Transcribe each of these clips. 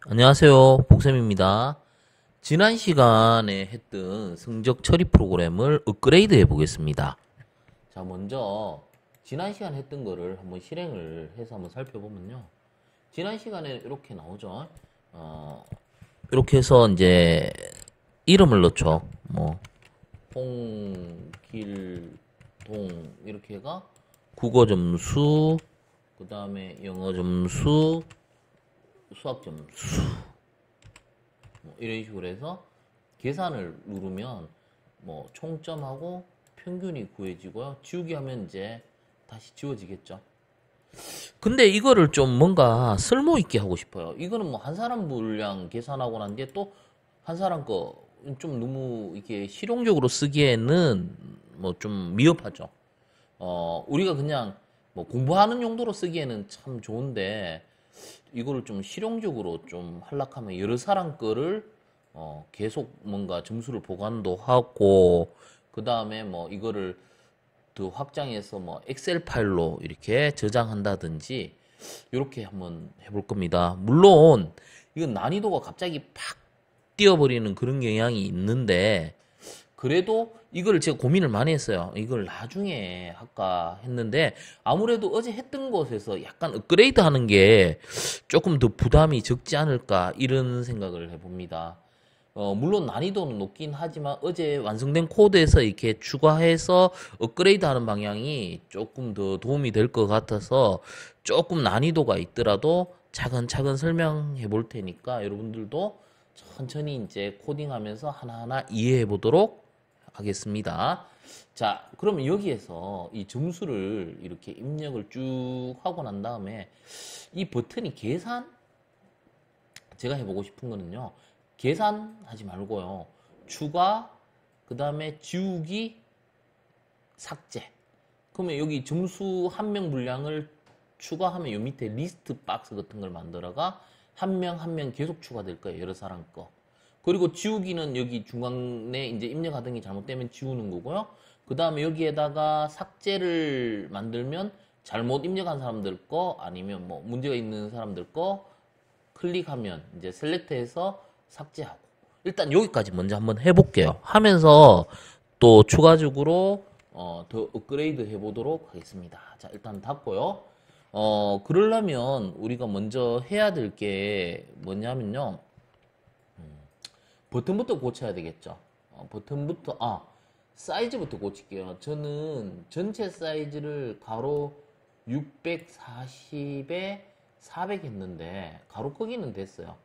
안녕하세요. 복쌤입니다. 지난 시간에 했던 성적 처리 프로그램을 업그레이드 해 보겠습니다. 자, 먼저 지난 시간 했던 거를 한번 실행을 해서 한번 살펴보면요. 지난 시간에 이렇게 나오죠. 이렇게 해서 이제 이름을 넣죠. 뭐 홍길동 이렇게 해가 국어 점수, 그 다음에 영어 점수, 수학 점수 뭐 이런 식으로 해서 계산을 누르면 뭐 총점하고 평균이 구해지고요. 지우기 하면 이제 다시 지워지겠죠. 근데 이거를 좀 뭔가 쓸모 있게 하고 싶어요. 이거는 뭐 한 사람 분량 계산하고 난 뒤에 또 한 사람 거 좀 너무 이게 실용적으로 쓰기에는 뭐 좀 미흡하죠. 우리가 그냥 뭐 공부하는 용도로 쓰기에는 참 좋은데 이거를 좀 실용적으로 좀 하려면 여러 사람 거를 계속 뭔가 점수를 보관도 하고 그 다음에 뭐 이거를 더 확장해서 뭐 엑셀 파일로 이렇게 저장한다든지 이렇게 한번 해볼 겁니다. 물론 이건 난이도가 갑자기 팍 뛰어버리는 그런 경향이 있는데 그래도 이걸 제가 고민을 많이 했어요. 이걸 나중에 할까 했는데 아무래도 어제 했던 것에서 약간 업그레이드 하는 게 조금 더 부담이 적지 않을까 이런 생각을 해봅니다. 물론 난이도는 높긴 하지만 어제 완성된 코드에서 이렇게 추가해서 업그레이드 하는 방향이 조금 더 도움이 될 것 같아서 조금 난이도가 있더라도 차근차근 설명해 볼 테니까 여러분들도 천천히 이제 코딩하면서 하나하나 이해해 보도록 하겠습니다. 자, 그러면 여기에서 이 점수를 이렇게 입력을 쭉 하고 난 다음에 이 버튼이 계산? 제가 해보고 싶은 거는요. 계산하지 말고요. 추가, 그 다음에 지우기, 삭제. 그러면 여기 점수 한 명 분량을 추가하면 요 밑에 리스트 박스 같은 걸 만들어가 한 명 한 명 계속 추가될 거예요. 여러 사람 거. 그리고 지우기는 여기 중간에 이제 입력하던 게 잘못되면 지우는 거고요. 그 다음에 여기에다가 삭제를 만들면 잘못 입력한 사람들 거 아니면 뭐 문제가 있는 사람들 거 클릭하면 이제 셀렉트해서 삭제하고 일단 여기까지 먼저 한번 해볼게요. 하면서 또 추가적으로 더 업그레이드 해보도록 하겠습니다. 자, 일단 닫고요. 그러려면 우리가 먼저 해야 될 게 뭐냐면요. 버튼부터 고쳐야 되겠죠. 사이즈부터 고칠게요. 저는 전체 사이즈를 가로 640에 400 했는데, 가로 크기는 됐어요.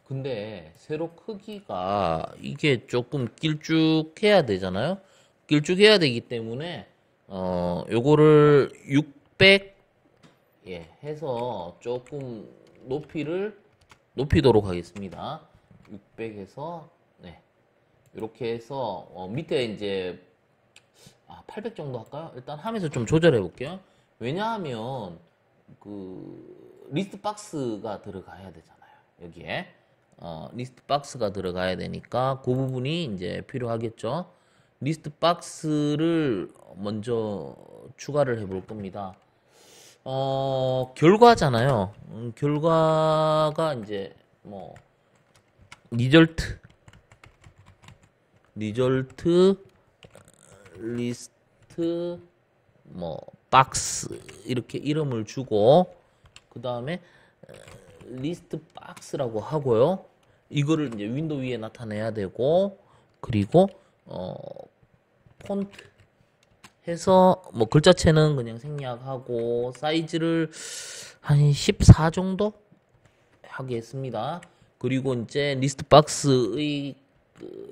근데, 세로 크기가 이게 조금 길쭉해야 되잖아요? 길쭉해야 되기 때문에, 요거를 600, 예, 해서 조금 높이도록 하겠습니다. 600에서 네 이렇게 해서 밑에 이제 800 정도 할까요? 일단 하면서 좀 조절해 볼게요. 왜냐하면 그 리스트 박스가 들어가야 되잖아요. 여기에 리스트 박스가 들어가야 되니까 그 부분이 이제 필요하겠죠. 리스트 박스를 먼저 추가를 해볼 겁니다. 결과잖아요. 결과가 이제 뭐 리절트 리스트 뭐 박스 이렇게 이름을 주고 그 다음에 리스트 박스라고 하고요. 이거를 이제 윈도우 위에 나타내야 되고 그리고 폰트 해서 뭐 글자체는 그냥 생략하고 사이즈를 한 14 정도 하겠습니다. 그리고 이제 리스트 박스의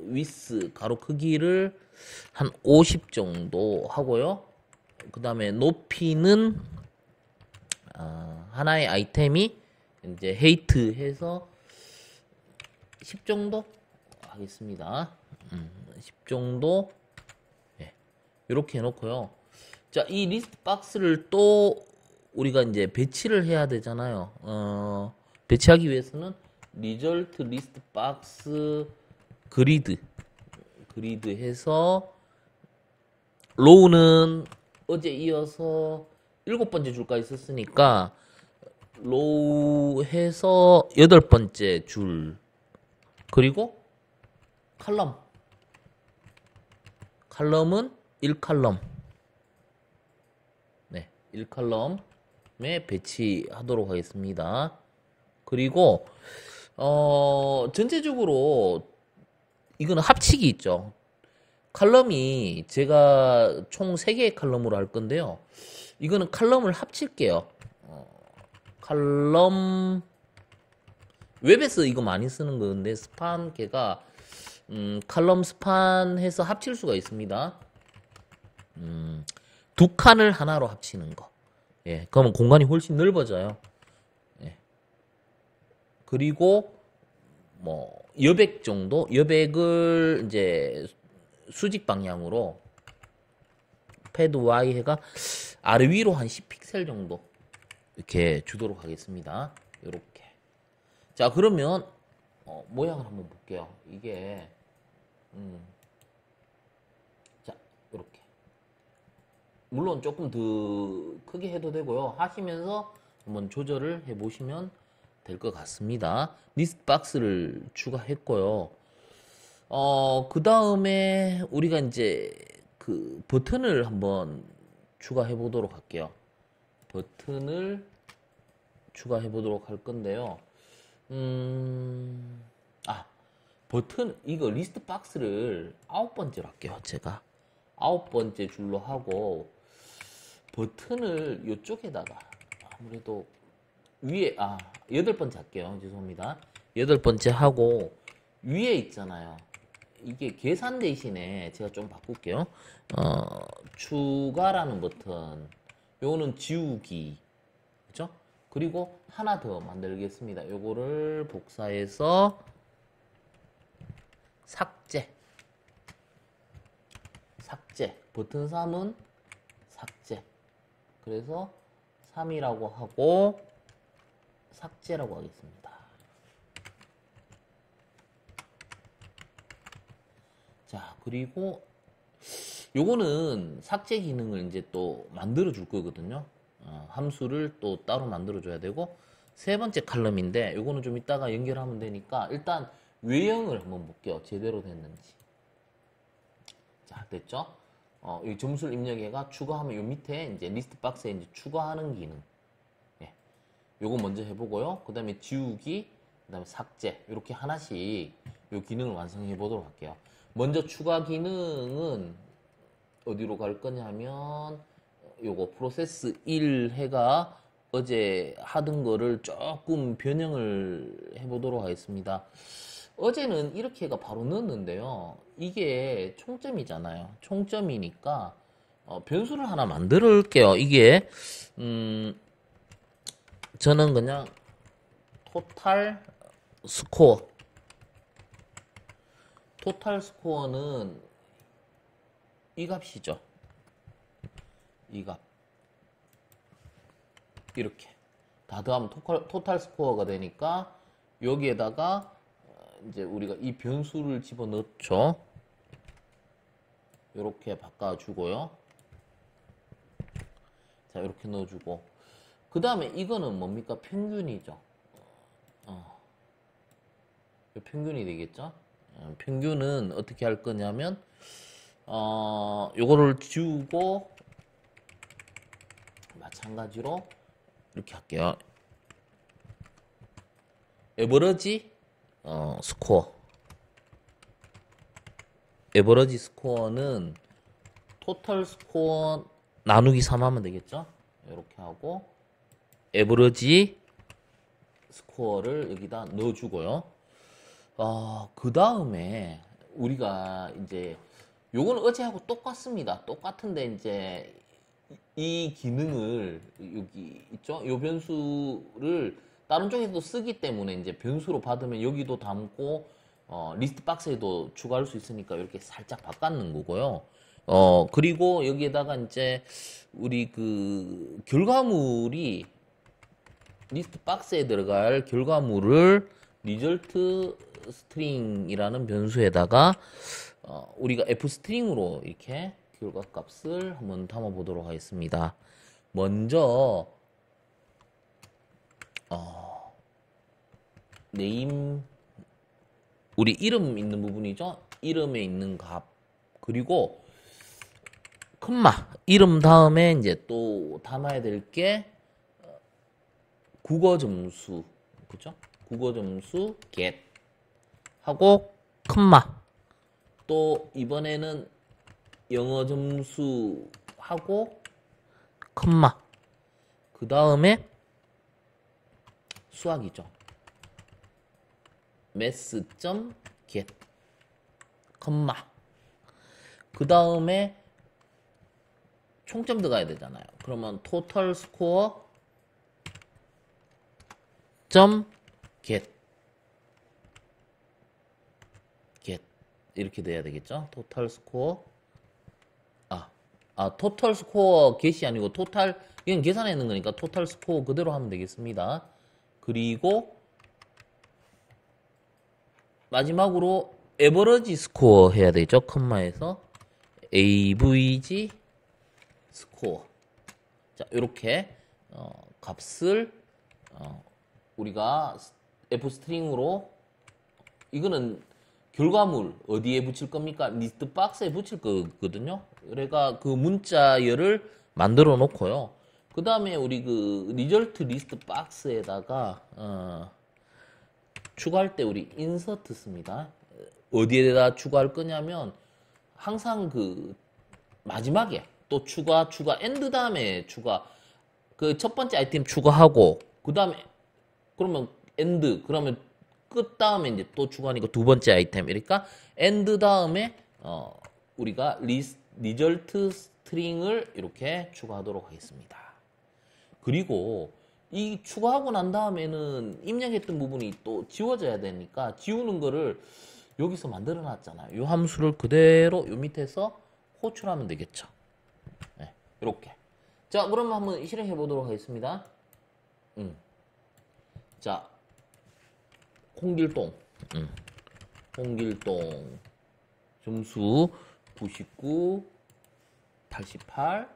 위스 가로 크기를 한 50 정도 하고요. 그 다음에 높이는 하나의 아이템이 이제 헤이트 해서 10 정도 하겠습니다. 10 정도 이렇게 해놓고요. 자, 이 리스트 박스를 또 우리가 이제 배치를 해야 되잖아요. 배치하기 위해서는 리절트 리스트 박스 그리드 해서 로우는 어제 이어서 7번째 줄까지 썼으니까 로우 해서 8번째 줄. 그리고 칼럼. 칼럼은 1칼럼. 네, 1칼럼에 배치하도록 하겠습니다. 그리고 전체적으로 이거는 합치기 있죠. 칼럼이 제가 총 3개의 칼럼으로 할 건데요. 이거는 칼럼을 합칠게요. 칼럼 웹에서 이거 많이 쓰는 건데 스판계가 칼럼 스판해서 합칠 수가 있습니다. 2칸을 하나로 합치는 거. 예, 그러면 공간이 훨씬 넓어져요. 예. 그리고 뭐 여백 정도, 여백을 이제 수직 방향으로 패드 Y 해가 아래 위로 한 10픽셀 정도 이렇게 주도록 하겠습니다. 이렇게. 자, 그러면 모양을 한번 볼게요. 이게 자, 이렇게. 물론 조금 더 크게 해도 되고요. 하시면서 한번 조절을 해 보시면 될 것 같습니다. 리스트 박스를 추가했고요. 그 다음에 우리가 이제 그 버튼을 한번 추가해 보도록 할게요. 버튼을 추가해 보도록 할 건데요. 버튼, 이거 리스트 박스를 9번째로 할게요. 제가 9번째 줄로 하고, 버튼을 이쪽에다가 아무래도 위에, 8번째 할게요. 죄송합니다. 8번째 하고, 위에 있잖아요. 이게 계산 대신에 제가 좀 바꿀게요. 추가라는 버튼. 요거는 지우기. 그죠? 그리고 하나 더 만들겠습니다. 요거를 복사해서 삭제. 버튼 3은 삭제. 그래서 3이라고 하고 삭제라고 하겠습니다. 자, 그리고 요거는 삭제 기능을 이제 또 만들어 줄 거거든요. 함수를 또 따로 만들어 줘야 되고, 3번째 칼럼인데 요거는 좀 이따가 연결하면 되니까 일단 외형을 한번 볼게요. 제대로 됐는지. 자, 됐죠? 이 점수를 입력해가 추가하면 요 밑에 이제 리스트 박스에 이제 추가하는 기능. 예. 요거 먼저 해보고요. 그 다음에 지우기, 그 다음에 삭제. 이렇게 하나씩 요 기능을 완성해 보도록 할게요. 먼저 추가 기능은 어디로 갈 거냐면 요거 프로세스 1 해가 어제 하던 거를 조금 변형을 해보도록 하겠습니다. 어제는 이렇게 해가 바로 넣었는데요. 이게 총점이잖아요. 총점이니까 변수를 하나 만들어 올게요. 이게 저는 그냥 토탈 스코어는 이 값이죠. 이 값. 이렇게 다 더하면 토탈 스코어가 되니까 여기에다가 이제 우리가 이 변수를 집어넣죠. 이렇게 바꿔주고요. 자, 이렇게 넣어주고, 그 다음에 이거는 뭡니까? 평균이죠. 평균이 되겠죠? 평균은 어떻게 할 거냐면 요거를 지우고 마찬가지로 이렇게 할게요. 에버러지 스코어. 에버러지 스코어는 토탈 스코어 나누기 3 하면 되겠죠? 이렇게 하고 에버러지 스코어를 여기다 넣어주고요. 그 다음에 우리가 이제 요거는 어제하고 똑같습니다. 똑같은데 이제 이 기능을 여기 있죠? 요 변수를 다른 쪽에도 쓰기 때문에 이제 변수로 받으면 여기도 담고 리스트 박스에도 추가할 수 있으니까 이렇게 살짝 바꿔는 거고요. 그리고 여기에다가 이제 우리 그 결과물이 리스트 박스에 들어갈 결과물을 리절트 스트링이라는 변수에다가 우리가 f 스트링으로 이렇게 결과 값을 한번 담아 보도록 하겠습니다. 먼저 네임 우리 이름 있는 부분이죠. 이름에 있는 값 그리고 콤마 이름 다음에 이제 또 담아야 될 게 국어 점수 그죠? 국어 점수 get 하고 콤마 또 이번에는 영어 점수 하고 콤마 그 다음에 수학이죠. math.get 콤마 그 다음에 총점 들어가야 되잖아요. 그러면 total score get 이렇게 돼야 되겠죠. total score total score get이 아니고 total 이건 계산하는 거니까 total score 그대로 하면 되겠습니다. 그리고 마지막으로 average score 해야 되죠. 컴마에서 avg score 자 이렇게 값을 우리가 f 스트링으로 이거는 결과물 어디에 붙일 겁니까? 리스트 박스에 붙일 거거든요. 그러니까 그 문자열을 만들어 놓고요. 그 다음에 우리 그 리절트 리스트 박스에다가 추가할 때 우리 인서트 씁니다. 어디에다 추가할 거냐면 항상 그 마지막에 또 추가 엔드 다음에 추가 그 첫 번째 아이템 추가하고 그 다음에 그러면 엔드 그러면 끝 다음에 이제 또 추가하니까 두 번째 아이템 그러니까 엔드 다음에 우리가 리절트 스트링을 이렇게 추가하도록 하겠습니다. 그리고 이 추가하고 난 다음에는 입력했던 부분이 또 지워져야 되니까 지우는 거를 여기서 만들어 놨잖아요. 이 함수를 그대로 요 밑에서 호출하면 되겠죠. 네, 이렇게. 자, 그러면 한번 실행해 보도록 하겠습니다. 자, 홍길동. 홍길동. 점수 99, 88,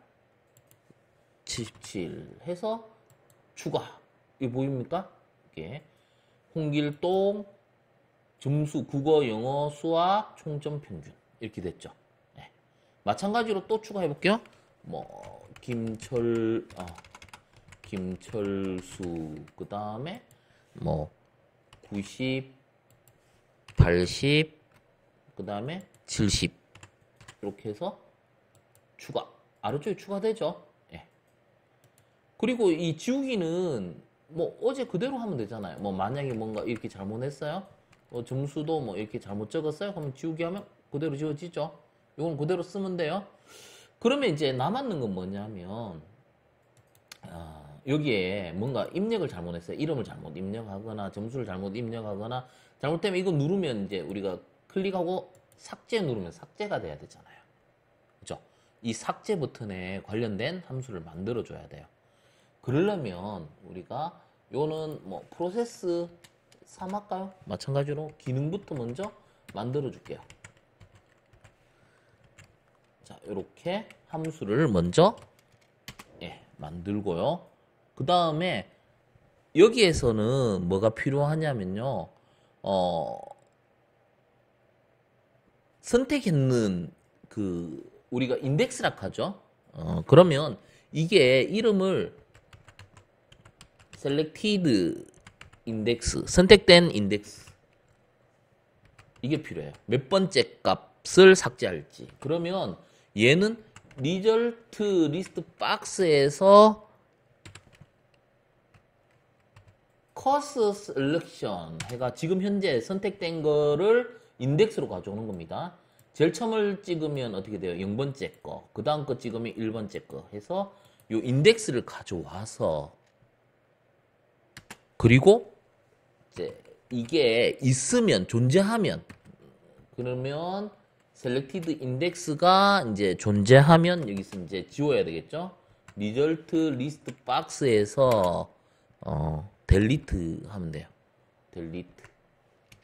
77 해서 추가. 이게 보입니까? 이게 홍길동 점수 국어, 영어, 수학 총점 평균 이렇게 됐죠. 네. 마찬가지로 또 추가해 볼게요. 뭐 김철수 그 다음에 뭐 90, 80 그 다음에 70 이렇게 해서 추가. 아래쪽에 추가되죠. 예. 그리고 이 지우기는 뭐 어제 그대로 하면 되잖아요. 뭐 만약에 뭔가 이렇게 잘못했어요. 점수도 뭐 이렇게 잘못 적었어요. 그러면 지우기 하면 그대로 지워지죠. 이건 그대로 쓰면 돼요. 그러면 이제 남았는 건 뭐냐면 여기에 뭔가 입력을 잘못했어요. 이름을 잘못 입력하거나 점수를 잘못 입력하거나 잘못되면 이거 누르면 이제 우리가 클릭하고 삭제 누르면 삭제가 돼야 되잖아요. 그죠? 이 삭제 버튼에 관련된 함수를 만들어 줘야 돼요. 그러려면 우리가 요는 뭐 프로세스 3 할까요? 마찬가지로 기능부터 먼저 만들어 줄게요. 자, 이렇게 함수를 먼저 만들고요. 그 다음에 여기에서는 뭐가 필요하냐면요. 선택했는 그 우리가 인덱스라 하죠. 그러면 이게 이름을 selected 인덱스, 선택된 인덱스 이게 필요해요. 몇 번째 값을 삭제할지. 그러면 얘는 리절트 리스트 박스에서 커스 셀렉션 해가 지금 현재 선택된 거를 인덱스로 가져오는 겁니다. 제일 처음을 찍으면 어떻게 돼요? 0번째 거, 그 다음 거 찍으면 1번째 거 해서 요 인덱스를 가져와서 그리고 이제 이게 있으면 존재하면 그러면 selected index가 이제 존재하면 여기서 이제 지워야 되겠죠. result list box에서 delete 하면 돼요.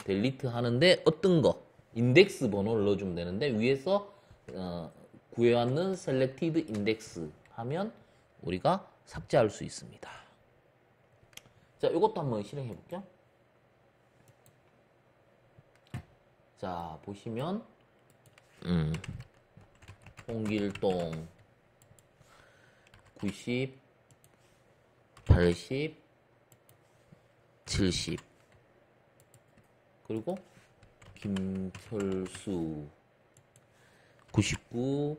delete 하는데 어떤 거 인덱스 번호를 넣어주면 되는데 위에서 구해왔는 selected index 하면 우리가 삭제할 수 있습니다. 자, 이것도 한번 실행해 볼게요. 자, 보시면 홍길동 90, 80, 70 그리고 김철수 99,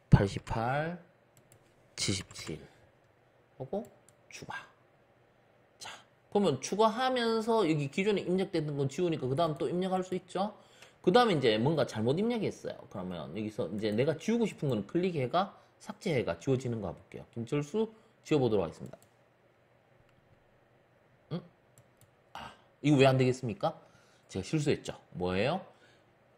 88, 77 하고 추가. 자, 그러면 추가하면서 여기 기존에 입력됐던 건 지우니까 그 다음 또 입력할 수 있죠. 그 다음에 이제 뭔가 잘못 입력했어요. 그러면 여기서 이제 내가 지우고 싶은 건 클릭해가 삭제해가 지워지는 거 볼게요. 김철수 지워보도록 하겠습니다. 이거 왜 안 되겠습니까? 제가 실수했죠. 뭐예요?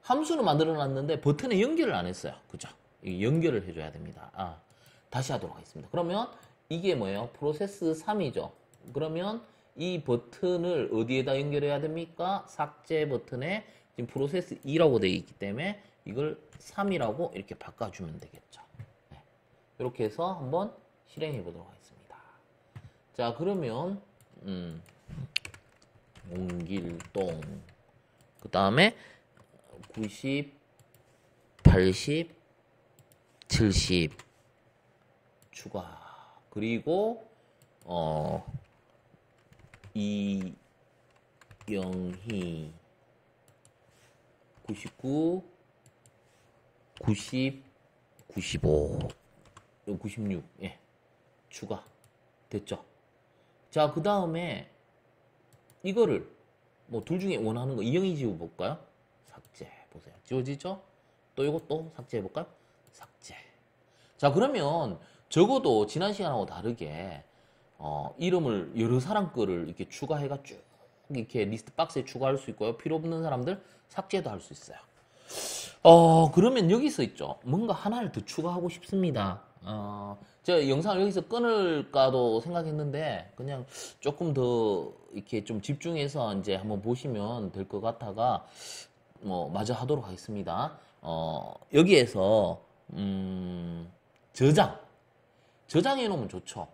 함수를 만들어 놨는데 버튼에 연결을 안 했어요. 그죠? 연결을 해줘야 됩니다. 다시 하도록 하겠습니다. 그러면 이게 뭐예요? 프로세스 3이죠. 그러면 이 버튼을 어디에다 연결해야 됩니까? 삭제 버튼에 지금 프로세스 2라고 되어 있기 때문에 이걸 3이라고 이렇게 바꿔주면 되겠죠. 네. 이렇게 해서 한번 실행해 보도록 하겠습니다. 자, 그러면 홍길동 그 다음에 90, 80, 70 추가. 그리고 이영희 99, 90, 95, 96 예, 추가 됐죠. 자, 그 다음에 이거를 뭐 둘 중에 원하는 거 이영희 지워볼까요? 삭제 보세요. 지워지죠? 또 이것도 삭제해볼까요? 삭제. 자, 그러면 적어도 지난 시간하고 다르게 이름을 여러 사람 거를 이렇게 추가해가 쭉 이렇게 리스트 박스에 추가할 수 있고요. 필요 없는 사람들 삭제도 할 수 있어요. 그러면 여기서 있죠. 뭔가 하나를 더 추가하고 싶습니다. 제가 영상을 여기서 끊을까도 생각했는데 그냥 조금 더 이렇게 좀 집중해서 이제 한번 보시면 될 것 같아가 마저 하도록 하겠습니다. 여기에서 저장해 놓으면 좋죠.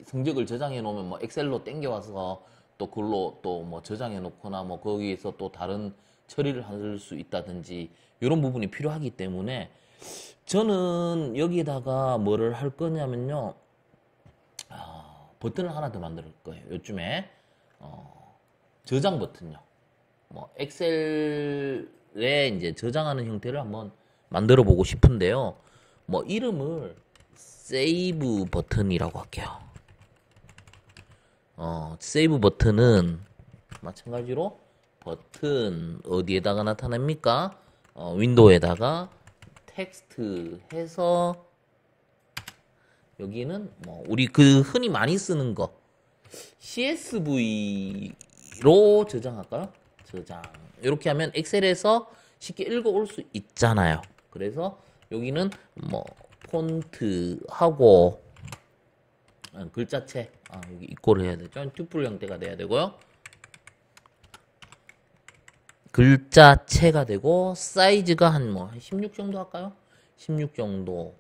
성적을 저장해 놓으면 뭐 엑셀로 땡겨와서 또 그걸로 또 뭐 저장해 놓거나 뭐 거기에서 또 다른 처리를 할 수 있다든지 이런 부분이 필요하기 때문에 저는 여기에다가 뭐를 할 거냐면요, 버튼을 하나 더 만들 거예요. 요즘에 저장 버튼요. 뭐 엑셀에 이제 저장하는 형태를 한번 만들어 보고 싶은데요. 뭐 이름을 세이브 버튼이라고 할게요. 세이브 버튼은 마찬가지로 버튼 어디에다가 나타납니까? 윈도우에다가 텍스트 해서 여기는 뭐 우리 그 흔히 많이 쓰는 거 CSV로 저장할까요? 저장. 이렇게 하면 엑셀에서 쉽게 읽어올 수 있잖아요. 그래서 여기는 뭐 폰트하고 글자체 여기 이꼴을 해야 되죠. 튜플 형태가 돼야 되고요. 글자체가 되고 사이즈가 한 16 정도 할까요? 16 정도.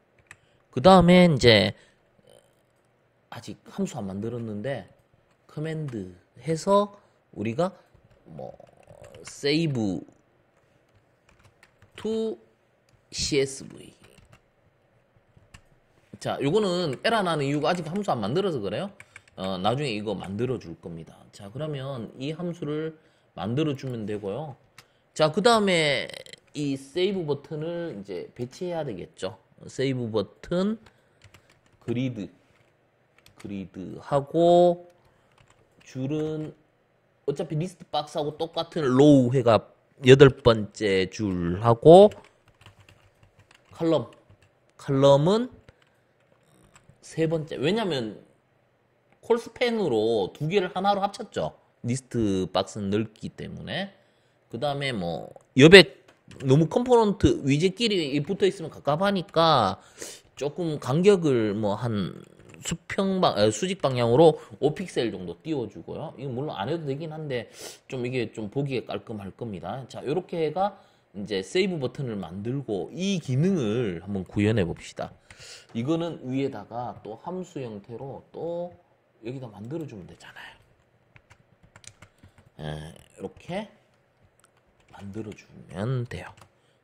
그 다음에 이제 아직 함수 안 만들었는데 커맨드 해서 우리가 뭐 save to CSV. 자, 요거는 에러 나는 이유가 아직 함수 안 만들어서 그래요. 나중에 이거 만들어 줄 겁니다. 자, 그러면 이 함수를 만들어 주면 되고요. 자, 그 다음에 이 세이브 버튼을 이제 배치해야 되겠죠. 세이브 버튼 그리드 하고 줄은 어차피 리스트 박스하고 똑같은 로우 해가 8번째 줄 하고 칼럼은 3번째. 왜냐면 콜스팬으로 2개를 하나로 합쳤죠. 리스트 박스는 넓기 때문에. 그 다음에 뭐 여백 너무 컴포넌트 위젯끼리 붙어 있으면 갑갑하니까 조금 간격을 뭐 한 수직 방향으로 5픽셀 정도 띄워주고요. 이거 물론 안 해도 되긴 한데 좀 이게 좀 보기에 깔끔할 겁니다. 자, 요렇게 해가 이제 세이브 버튼을 만들고 이 기능을 한번 구현해 봅시다. 이거는 위에다가 또 함수 형태로 또 여기다 만들어주면 되잖아요. 이렇게 만들어주면 돼요.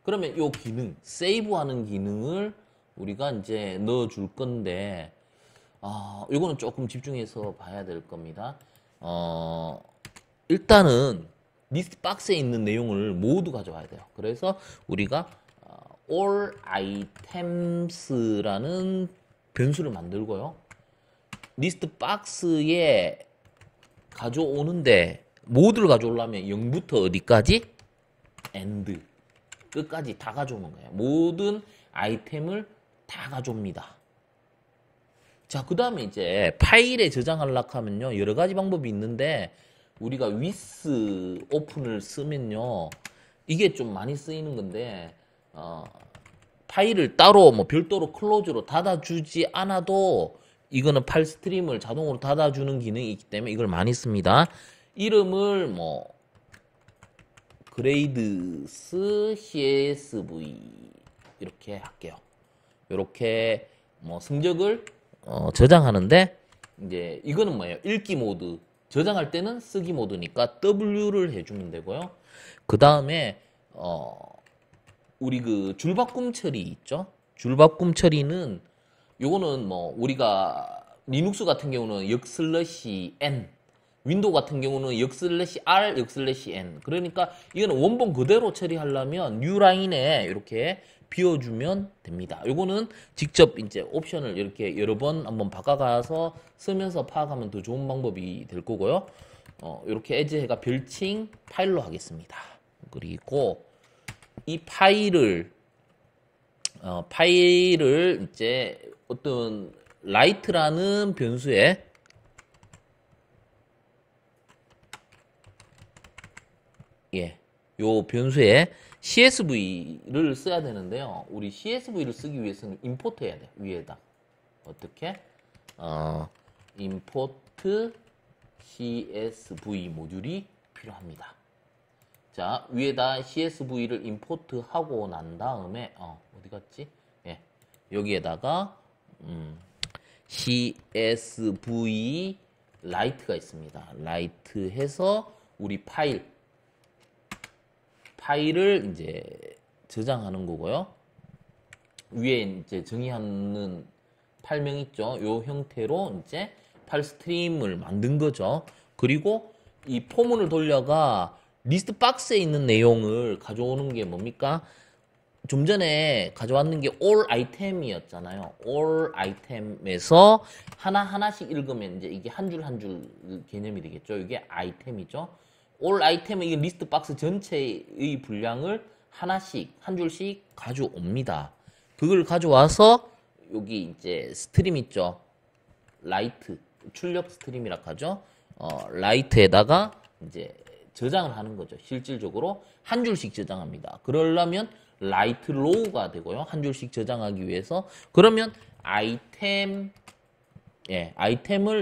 그러면 이 기능, 세이브하는 기능을 우리가 이제 넣어줄 건데, 이거는 조금 집중해서 봐야 될 겁니다. 일단은 리스트 박스에 있는 내용을 모두 가져와야 돼요. 그래서 우리가 all items라는 변수를 만들고요. 리스트 박스에 가져오는데 모두를 가져오려면 0부터 어디까지? end. 끝까지 다 가져오는 거예요. 모든 아이템을 다 가져옵니다. 자, 그 다음에 이제 파일에 저장하려고 하면요. 여러 가지 방법이 있는데 우리가 with open을 쓰면요. 이게 좀 많이 쓰이는 건데 파일을 따로 뭐 별도로 클로즈로 닫아주지 않아도 이거는 파일 스트림을 자동으로 닫아주는 기능이 있기 때문에 이걸 많이 씁니다. 이름을 뭐 grades csv 이렇게 할게요. 이렇게 뭐 성적을 저장하는데 이제 이거는 뭐예요? 읽기 모드. 저장할 때는 쓰기 모드니까 W를 해주면 되고요. 그 다음에 우리 그 줄바꿈 처리 있죠? 줄바꿈 처리는 요거는 뭐 우리가 리눅스 같은 경우는 역/n, 윈도우 같은 경우는 역/r, 역/n. 그러니까 이거는 원본 그대로 처리하려면 new 라인에 이렇게 비워주면 됩니다. 요거는 직접 이제 옵션을 이렇게 여러 번 한번 바꿔가서 쓰면서 파악하면 더 좋은 방법이 될 거고요. 이렇게 에즈해가 별칭 파일로 하겠습니다. 그리고 이 파일을 이제 어떤 라이트라는 변수에 요 변수에 CSV를 써야 되는데요. 우리 CSV를 쓰기 위해서는 임포트 해야 돼요. 위에다. 어떻게? 임포트 CSV 모듈이 필요합니다. 자, 위에다 CSV를 임포트하고 난 다음에 어디 갔지? 예. 여기에다가 CSV 라이트가 있습니다. 라이트 해서 우리 파일을 이제 저장하는 거고요. 위에 이제 정의하는 파일명 있죠. 요 형태로 이제 파일 스트림을 만든 거죠. 그리고 이 포문을 돌려가 리스트 박스에 있는 내용을 가져오는 게 뭡니까? 좀 전에 가져왔는 게 all item이었잖아요. all item에서 하나씩 읽으면 이제 이게 한 줄 한 줄 개념이 되겠죠. 이게 아이템이죠. all item은 이 리스트 박스 전체의 분량을 하나씩, 한 줄씩 가져옵니다. 그걸 가져와서 여기 이제 스트림 있죠. 라이트, 출력 스트림이라고 하죠. 라이트에다가 이제 저장을 하는 거죠. 실질적으로 한 줄씩 저장합니다. 그러려면 라이트 로우가 되고요. 한 줄씩 저장하기 위해서. 그러면 아이템을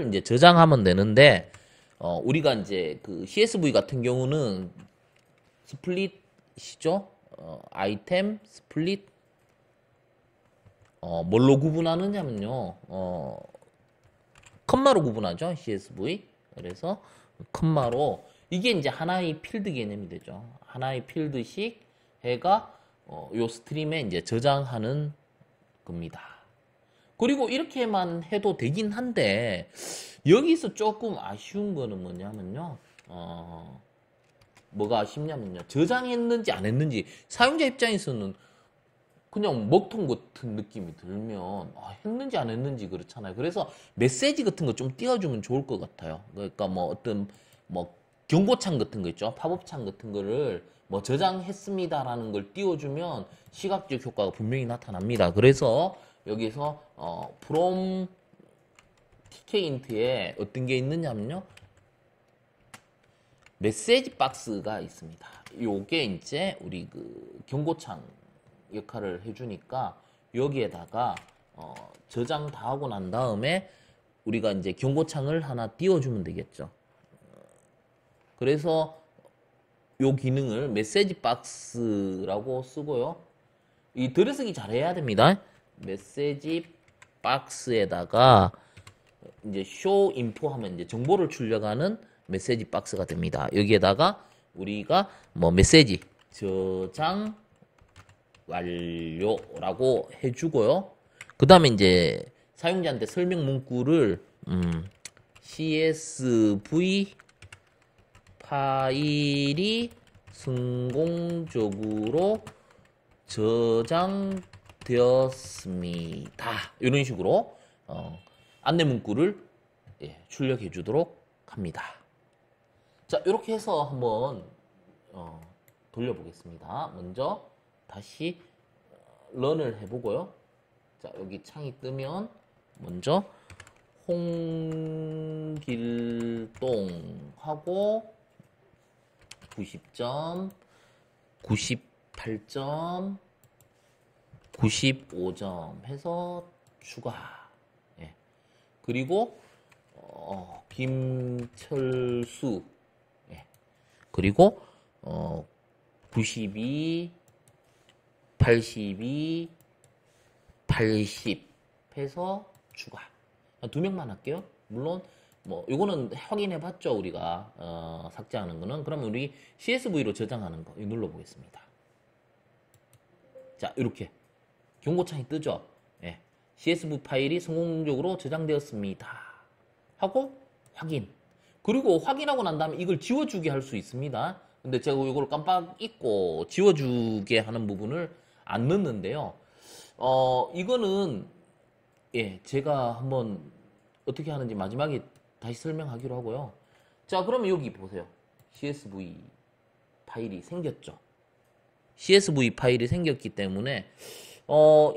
이제 저장하면 되는데, 우리가 이제 그 CSV 같은 경우는 스플릿이죠. 아이템, 스플릿, 뭘로 구분하느냐면요. 컴마로 구분하죠. CSV. 그래서 컴마로 이게 이제 하나의 필드 개념이 되죠. 하나의 필드식 해가 요 스트림에 이제 저장하는 겁니다. 그리고 이렇게만 해도 되긴 한데 여기서 조금 아쉬운 거는 뭐냐면요. 뭐가 아쉽냐면요. 저장했는지 안 했는지 사용자 입장에서는 그냥 먹통 같은 느낌이 들면 했는지 안 했는지 그렇잖아요. 그래서 메시지 같은 거 좀 띄워주면 좋을 것 같아요. 그러니까 뭐 어떤 뭐 경고창 같은 거 있죠. 팝업창 같은 거를 뭐 저장했습니다라는 걸 띄워주면 시각적 효과가 분명히 나타납니다. 그래서 여기서 from tkint에 어떤 게 있느냐면요. 메시지 박스가 있습니다. 요게 이제 우리 그 경고창 역할을 해주니까 여기에다가 저장 다 하고 난 다음에 우리가 이제 경고창을 하나 띄워주면 되겠죠. 그래서 요 기능을 메시지 박스라고 쓰고요. 이 들여쓰기 잘해야 됩니다. 메시지 박스에다가 이제 show info 하면 이제 정보를 출력하는 메시지 박스가 됩니다. 여기에다가 우리가 뭐 메시지 저장 완료라고 해주고요. 그 다음에 이제 사용자한테 설명 문구를 CSV 파일이 성공적으로 저장되었습니다. 이런 식으로 안내 문구를 출력해 주도록 합니다. 자, 이렇게 해서 한번 돌려보겠습니다. 먼저 다시 런을 해보고요. 자, 여기 창이 뜨면 먼저 홍길동 하고 90점, 98점, 95점 해서 추가. 예. 그리고 김철수. 예. 그리고 92, 82, 80 해서 추가. 두 명만 할게요. 물론 뭐 요거는 확인해 봤죠, 우리가 삭제하는 거는. 그러면 우리 CSV로 저장하는 거 이거 눌러 보겠습니다. 자, 이렇게 경고창이 뜨죠. 예. CSV 파일이 성공적으로 저장되었습니다 하고 확인. 그리고 확인하고 난 다음에 이걸 지워주게 할 수 있습니다. 근데 제가 이걸 깜빡 잊고 지워주게 하는 부분을 안 넣었는데요. 이거는 제가 한번 어떻게 하는지 마지막에 다시 설명하기로 하고요. 자, 그러면 여기 보세요. CSV 파일이 생겼죠. CSV 파일이 생겼기 때문에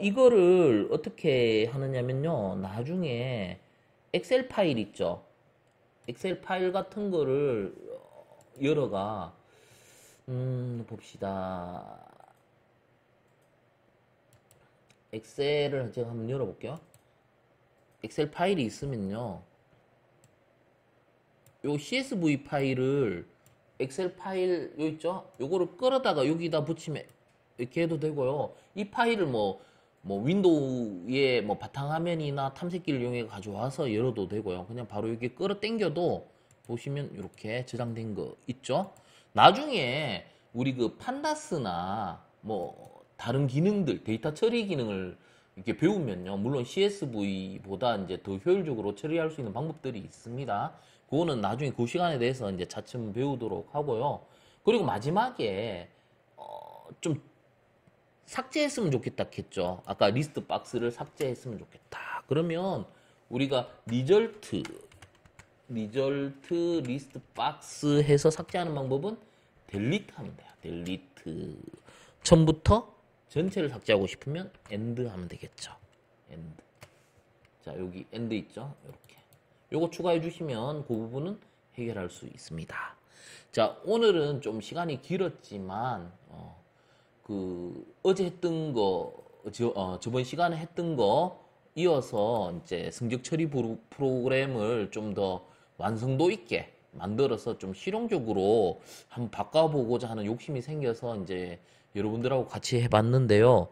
이거를 어떻게 하느냐면요. 나중에 엑셀 파일 있죠. 엑셀 파일 같은 거를 열어가 봅시다. 엑셀을 제가 한번 열어볼게요. 엑셀 파일이 있으면요. 요 CSV 파일을 엑셀 파일 요 있죠? 요거를 끌어다가 여기다 붙이면 이렇게 해도 되고요. 이 파일을 뭐 윈도우의 뭐 바탕화면이나 탐색기를 이용해 가져와서 열어도 되고요. 그냥 바로 여기 끌어 당겨도 보시면 이렇게 저장된 거 있죠? 나중에 우리 그 판다스나 뭐 다른 기능들, 데이터 처리 기능을 이렇게 배우면요. 물론 CSV보다 이제 더 효율적으로 처리할 수 있는 방법들이 있습니다. 그거는 나중에 그 시간에 대해서 이제 차츰 배우도록 하고요. 그리고 마지막에 좀 삭제했으면 좋겠다 했죠. 아까 리스트 박스를 삭제했으면 좋겠다. 그러면 우리가 리절트 리스트 박스 해서 삭제하는 방법은 델리트 하면 돼요. 델리트. 처음부터 전체를 삭제하고 싶으면 엔드 하면 되겠죠. 엔드. 자, 여기 엔드 있죠? 이렇게. 요거 추가해 주시면 그 부분은 해결할 수 있습니다. 자, 오늘은 좀 시간이 길었지만 어제 했던 거 저번 시간에 했던 거 이어서 이제 성적 처리 프로그램을 좀 더 완성도 있게 만들어서 좀 실용적으로 한번 바꿔보고자 하는 욕심이 생겨서 이제 여러분들하고 같이 해봤는데요.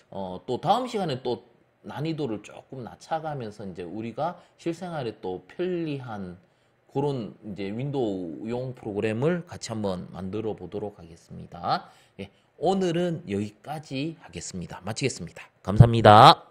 또 다음 시간에 또 난이도를 조금 낮춰가면서 이제 우리가 실생활에 또 편리한 그런 이제 윈도우용 프로그램을 같이 한번 만들어 보도록 하겠습니다. 예, 오늘은 여기까지 하겠습니다. 마치겠습니다. 감사합니다.